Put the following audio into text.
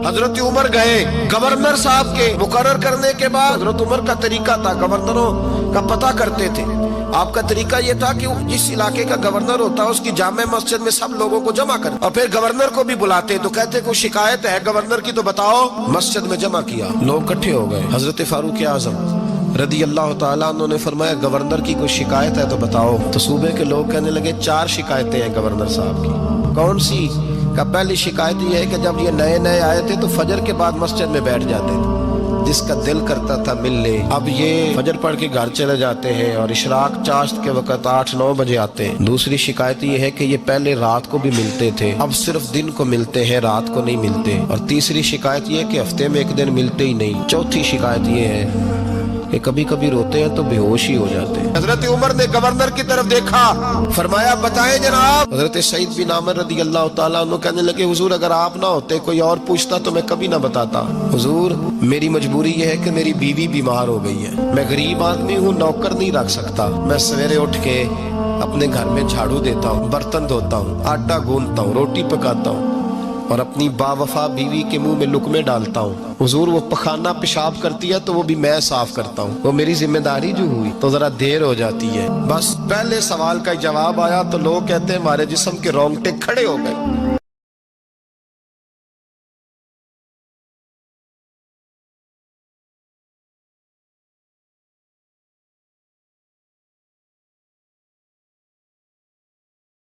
حضرت عمر گئے گورنر صاحب کے مقرر کرنے کے بعد حضرت عمر کا طریقہ تھا، گورنروں کا پتہ کرتے تھے۔ آپ کا طریقہ یہ تھا کہ جس علاقے کا گورنر ہوتا ہے اس کی جامع مسجد میں سب لوگوں کو جمع کر، اور پھر گورنر کو بھی بلاتے تو کہتے کوئی شکایت ہے گورنر کی تو بتاؤ۔ مسجد میں جمع کیا، لوگ اکٹھے ہو گئے۔ حضرت فاروق اعظم رضی اللہ تعالیٰ عنہ نے فرمایا گورنر کی کوئی شکایت ہے تو بتاؤ۔ تو صوبے کے لوگ کہنے لگے 4 شکایتیں ہیں گورنر صاحب کی۔ کون سی؟ کہ پہلی شکایت یہ ہے کہ جب یہ نئے نئے آئے تھے تو فجر کے بعد مسجد میں بیٹھ جاتے تھے، جس کا دل کرتا تھا مل لے۔ اب یہ فجر پڑھ کے گھر چلے جاتے ہیں اور اشراق چاشت کے وقت 8-9 بجے آتے ہیں۔ دوسری شکایت یہ ہے کہ یہ پہلے رات کو بھی ملتے تھے، اب صرف دن کو ملتے ہیں، رات کو نہیں ملتے۔ اور تیسری شکایت یہ ہے کہ ہفتے میں 1 دن ملتے ہی نہیں۔ چوتھی شکایت یہ ہے کہ کبھی کبھی روتے ہیں تو بے ہوش ہی ہو جاتے ہیں۔ حضرت عمر نے گورنر کی طرف دیکھا، فرمایا بتائیں جناب۔ حضرت سعید بن عامر رضی اللہ تعالیٰ عنہ کہنے لگے حضور اگر آپ نہ ہوتے کوئی اور پوچھتا تو میں کبھی نہ بتاتا۔ حضور میری مجبوری یہ ہے کہ میری بیوی بیمار ہو گئی ہے، میں غریب آدمی ہوں، نوکر نہیں رکھ سکتا۔ میں سویرے اٹھ کے اپنے گھر میں جھاڑو دیتا ہوں، برتن دھوتا ہوں، آٹا گوندتا ہوں، روٹی پکاتا ہوں اور اپنی باوفا بیوی کے منہ میں لقمے ڈالتا ہوں۔ حضور وہ پخانہ پیشاب کرتی ہے تو وہ بھی میں صاف کرتا ہوں، وہ میری ذمہ داری جو ہوئی تو ذرا دیر ہو جاتی ہے۔ بس پہلے سوال کا جواب آیا تو لوگ کہتے ہیں ہمارے جسم کے رونگٹے کھڑے ہو گئے۔